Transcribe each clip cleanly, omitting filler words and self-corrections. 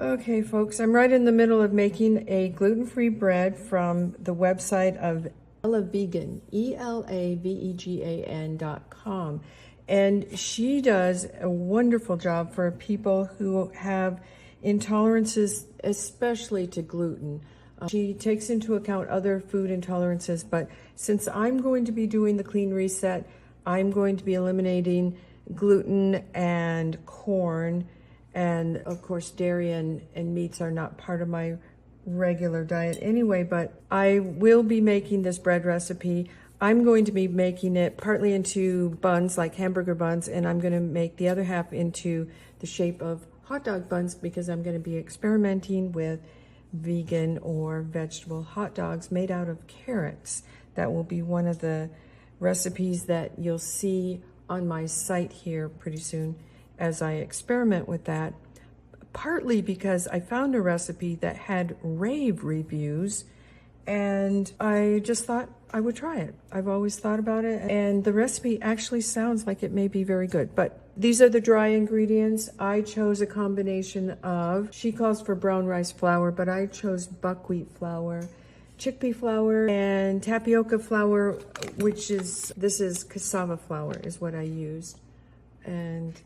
Okay, folks, I'm right in the middle of making a gluten-free bread from the website of Elavegan, ELAVEGAN.com. And she does a wonderful job for people who have intolerances, especially to gluten. She takes into account other food intolerances, but since I'm going to be doing the clean reset, I'm going to be eliminating gluten and corn. And of course, dairy and meats are not part of my regular diet anyway, but I will be making this bread recipe. I'm going to be making it partly into buns, like hamburger buns, and I'm going to make the other half into the shape of hot dog buns because I'm going to be experimenting with vegan or vegetable hot dogs made out of carrots. That will be one of the recipes that you'll see on my site here pretty soon as I experiment with that, partly because I found a recipe that had rave reviews and I just thought I would try it. I've always thought about it, and the recipe actually sounds like it may be very good. But these are the dry ingredients. I chose a combination of, she calls for brown rice flour, but I chose buckwheat flour, chickpea flour, and tapioca flour, this is cassava flour is what I used. And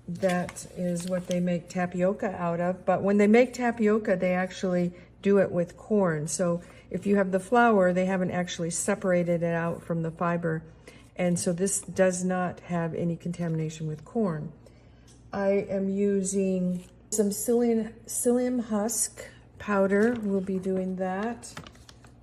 that is what they make tapioca out of. But when they make tapioca, they actually do it with corn. So if you have the flour, they haven't actually separated it out from the fiber. And so this does not have any contamination with corn. I am using some psyllium husk powder. We'll be doing that.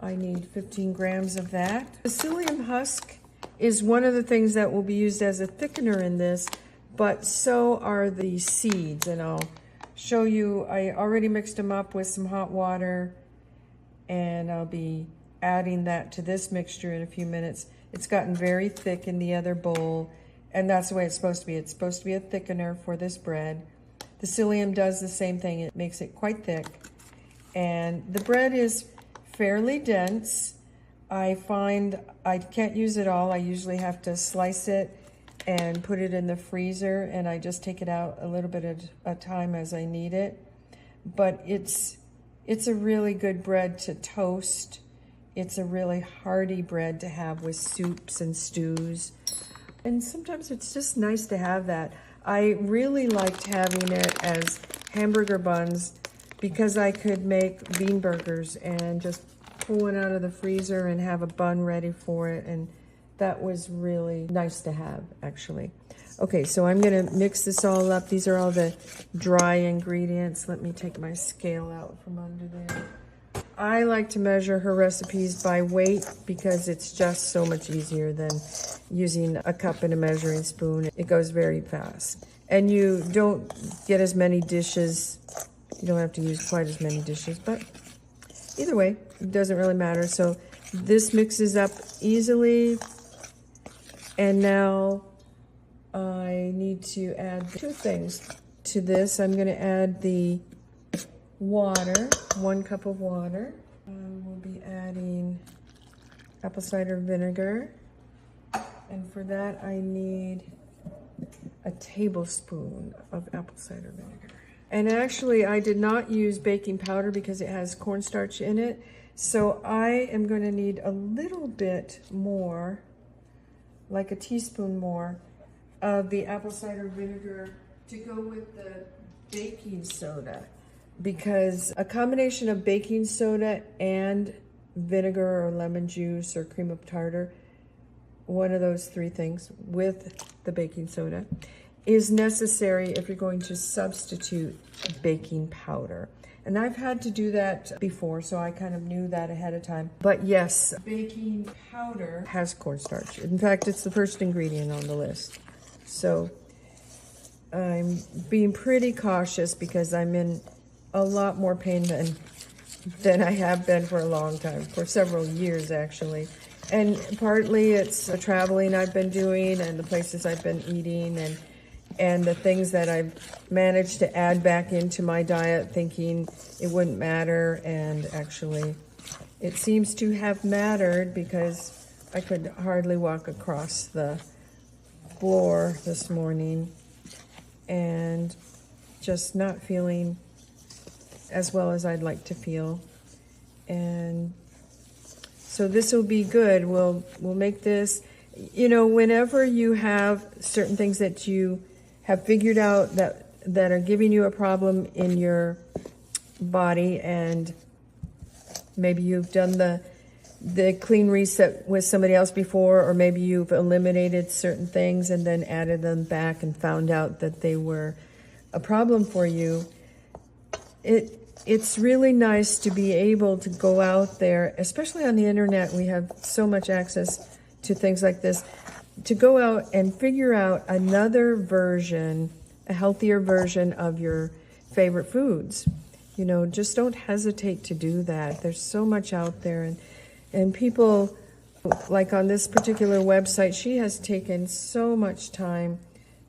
I need 15 grams of that. The psyllium husk is one of the things that will be used as a thickener in this, but so are the seeds, and I'll show you. I already mixed them up with some hot water, and I'll be adding that to this mixture in a few minutes. It's gotten very thick in the other bowl, and that's the way it's supposed to be. It's supposed to be a thickener for this bread. The psyllium does the same thing. It makes it quite thick, and the bread is fairly dense. I find I can't use it all. I usually have to slice it and put it in the freezer, and I just take it out a little bit at a time as I need it. But it's a really good bread to toast. It's a really hearty bread to have with soups and stews. And sometimes it's just nice to have that. I really liked having it as hamburger buns because I could make bean burgers and just pull one out of the freezer and have a bun ready for it, and that was really nice to have, actually. Okay, so I'm gonna mix this all up. These are all the dry ingredients. Let me take my scale out from under there. I like to measure her recipes by weight because it's just so much easier than using a cup and a measuring spoon. It goes very fast. And you don't get as many dishes. You don't have to use quite as many dishes, but either way, it doesn't really matter. So this mixes up easily. And now I need to add two things to this. I'm going to add the water, 1 cup of water. We'll be adding apple cider vinegar. And for that, I need a tablespoon of apple cider vinegar. And actually, I did not use baking powder because it has cornstarch in it. So I am going to need a little bit more, like a teaspoon more, of the apple cider vinegar to go with the baking soda, because a combination of baking soda and vinegar or lemon juice or cream of tartar, one of those three things with the baking soda, is necessary if you're going to substitute baking powder. And I've had to do that before, so I kind of knew that ahead of time. But yes, baking powder has cornstarch. In fact, it's the first ingredient on the list. So I'm being pretty cautious because I'm in a lot more pain than I have been for a long time, for several years actually. And partly it's the traveling I've been doing and the places I've been eating and the things that I've managed to add back into my diet thinking it wouldn't matter, and actually it seems to have mattered because I could hardly walk across the floor this morning and just not feeling as well as I'd like to feel. And so this will be good. We'll make this, you know, whenever you have certain things that you have figured out that are giving you a problem in your body, and maybe you've done the clean reset with somebody else before, or maybe you've eliminated certain things and then added them back and found out that they were a problem for you. It's really nice to be able to go out there, especially on the internet. We have so much access to things like this, to go out and figure out another version, a healthier version of your favorite foods. You know, just don't hesitate to do that. There's so much out there, and people, like on this particular website, she has taken so much time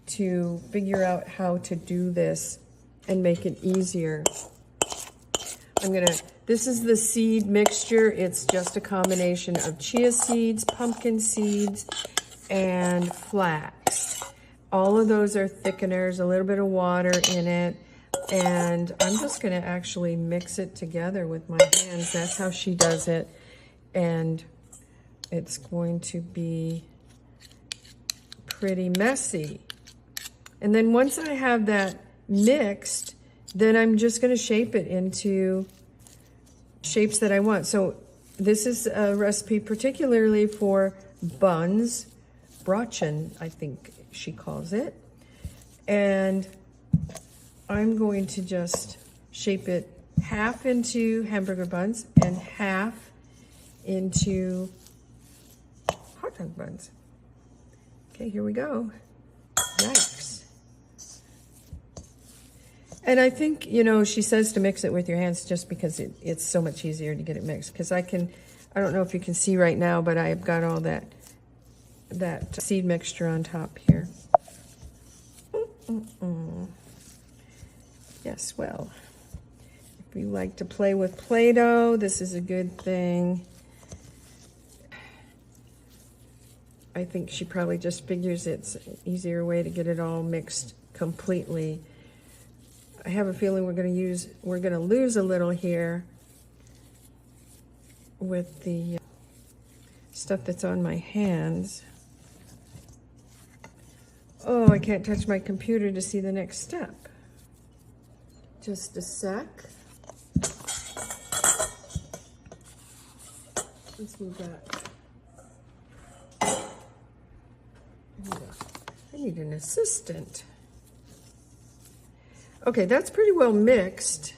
to figure out how to do this and make it easier. This is the seed mixture. It's just a combination of chia seeds, pumpkin seeds, and flax. All of those are thickeners, a little bit of water in it. And I'm just going to actually mix it together with my hands. That's how she does it. And it's going to be pretty messy. And then once I have that mixed, then I'm just going to shape it into shapes that I want. So this is a recipe particularly for buns, brötchen, I think she calls it. And I'm going to just shape it half into hamburger buns and half into hot dog buns. Okay, here we go. Yikes. And I think, you know, she says to mix it with your hands just because it's so much easier to get it mixed. Because I don't know if you can see right now, but I've got all that seed mixture on top here. Yes, well, if you like to play with Play-Doh, this is a good thing. I think she probably just figures it's an easier way to get it all mixed completely. I have a feeling we're going to lose a little here with the stuff that's on my hands. Oh, I can't touch my computer to see the next step. Just a sec. Let's move that. I need an assistant. Okay, that's pretty well mixed.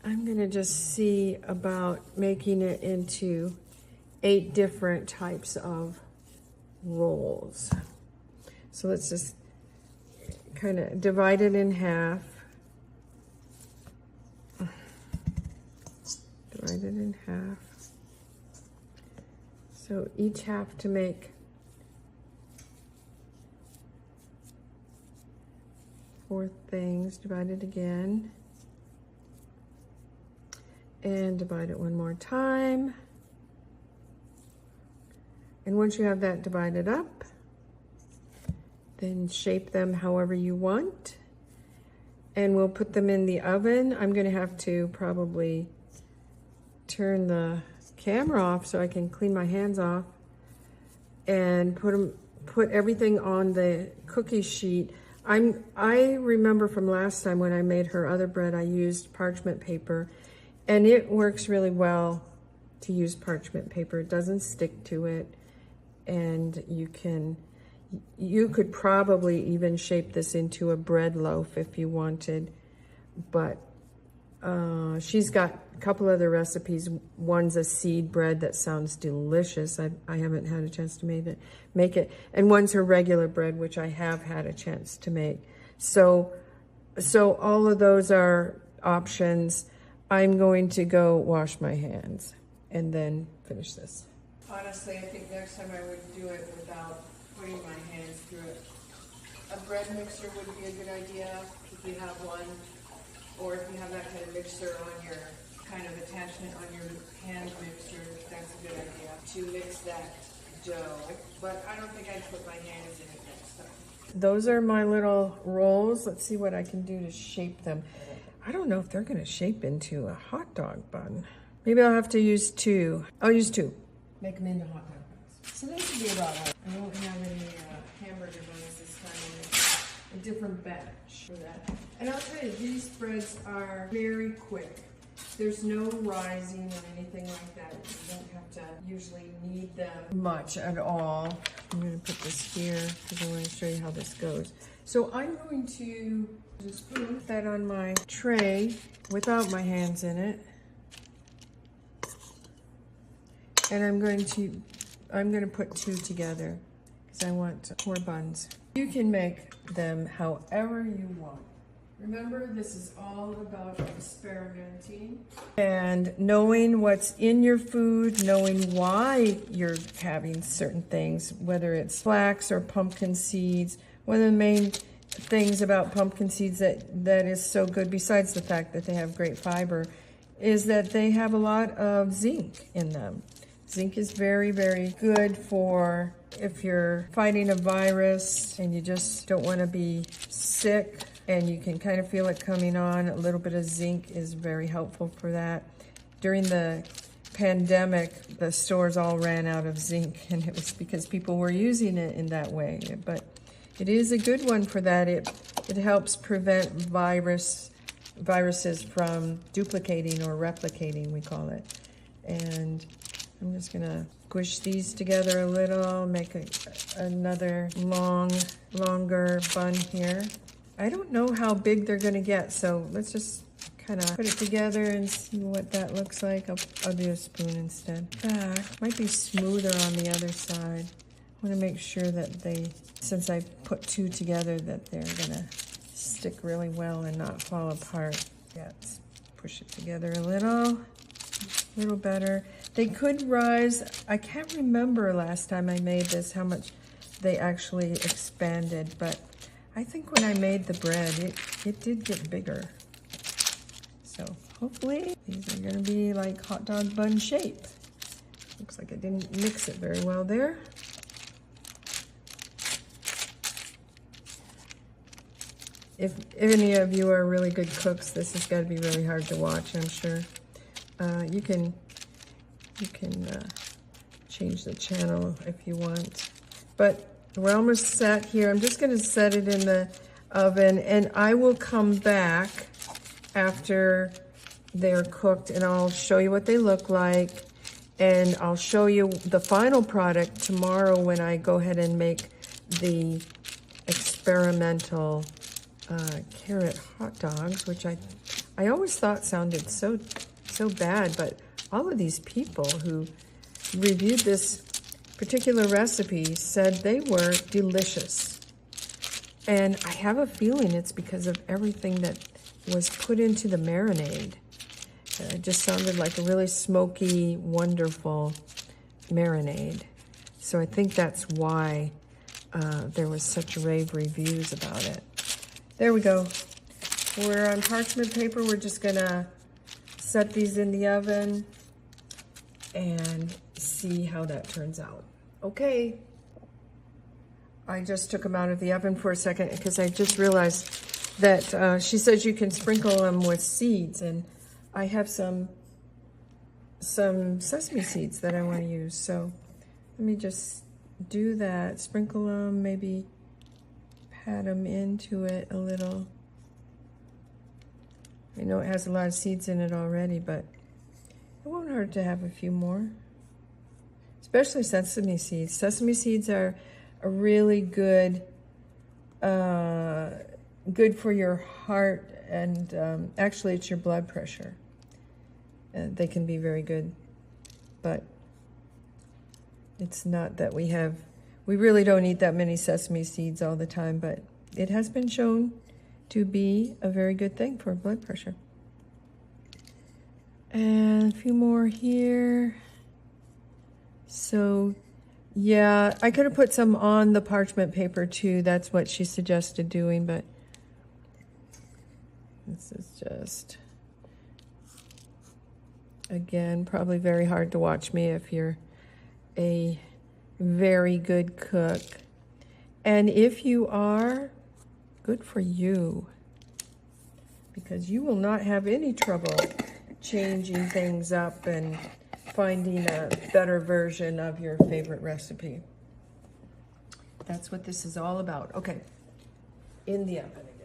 I'm going to just see about making it into 8 different types of rolls. So let's just kind of divide it in half. Divide it in half. So each half to make 4 things. Divide it again. And divide it one more time. And once you have that divided up, then shape them however you want. And we'll put them in the oven. I'm going to have to probably turn the camera off so I can clean my hands off and put everything on the cookie sheet. I remember from last time when I made her other bread, I used parchment paper, and it works really well to use parchment paper. It doesn't stick to it, and you could probably even shape this into a bread loaf if you wanted, but she's got a couple other recipes. One's a seed bread that sounds delicious. I haven't had a chance to make it. And one's her regular bread, which I have had a chance to make. So all of those are options. I'm going to go wash my hands and then finish this. Honestly, I think next time I would do it without putting my hands through it. A bread mixer would be a good idea if you have one. Or if you have that kind of mixer on your kind of attachment on your hand mixer, that's a good idea to mix that dough. But I don't think I'd put my hands in it next time. those are my little rolls. Let's see what I can do to shape them. I don't know if they're gonna shape into a hot dog bun. Maybe I'll have to use two. I'll use two. Make them into hot dog buns. So this will be about all. I won't have any hamburger buns this time. I'll make a different batch for that. And I'll tell you, these spreads are very quick. There's no rising or anything like that. You don't have to usually knead them much at all. I'm going to put this here because I want to show you how this goes. So I'm going to just put that on my tray without my hands in it. And I'm going to put two together because I want 4 buns. You can make them however you want. Remember, this is all about experimenting and knowing what's in your food, knowing why you're having certain things, whether it's flax or pumpkin seeds. One of the main things about pumpkin seeds that is so good, besides the fact that they have great fiber, is that they have a lot of zinc in them. Zinc is very, very good for if you're fighting a virus and you just don't want to be sick and you can kind of feel it coming on. A little bit of zinc is very helpful for that. During the pandemic, the stores all ran out of zinc, and it was because people were using it in that way. But it is a good one for that. It helps prevent viruses from duplicating or replicating, we call it. And I'm just gonna squish these together a little, make another longer bun here. I don't know how big they're gonna get, so let's just kind of put it together and see what that looks like. I'll do a spoon instead. Might be smoother on the other side. I want to make sure that since I put two together, that they're gonna stick really well and not fall apart. Yeah, let's push it together a little better. They could rise. I can't remember last time I made this how much they actually expanded, but I think when I made the bread, it did get bigger. So hopefully these are gonna be like hot dog bun shape. Looks like I didn't mix it very well there. If any of you are really good cooks, this has got to be really hard to watch, I'm sure. You can change the channel if you want. But we're almost set here. I'm just going to set it in the oven, and I will come back after they're cooked, and I'll show you what they look like, and I'll show you the final product tomorrow when I go ahead and make the experimental carrot hot dogs, which I always thought sounded so bad, but all of these people who reviewed this particular recipe said they were delicious. And I have a feeling it's because of everything that was put into the marinade. It just sounded like a really smoky, wonderful marinade. So I think that's why there was such rave reviews about it. There we go. We're on parchment paper. We're just gonna set these in the oven and see how that turns out. Okay. I just took them out of the oven for a second because I just realized that she says you can sprinkle them with seeds, and I have some sesame seeds that I want to use. So let me just do that. Sprinkle them, maybe pat them into it a little. I know it has a lot of seeds in it already, but it won't hurt to have a few more. Especially sesame seeds. Sesame seeds are a really good for your heart, and actually it's your blood pressure. They can be very good, but it's not that we really don't eat that many sesame seeds all the time, but it has been shown to be a very good thing for blood pressure. And a few more here. So yeah, I could have put some on the parchment paper too. That's what she suggested doing, but this is just, again, probably very hard to watch me if you're a very good cook. And if you are, good for you, because you will not have any trouble changing things up and finding a better version of your favorite recipe. That's what this is all about. Okay, in the oven again.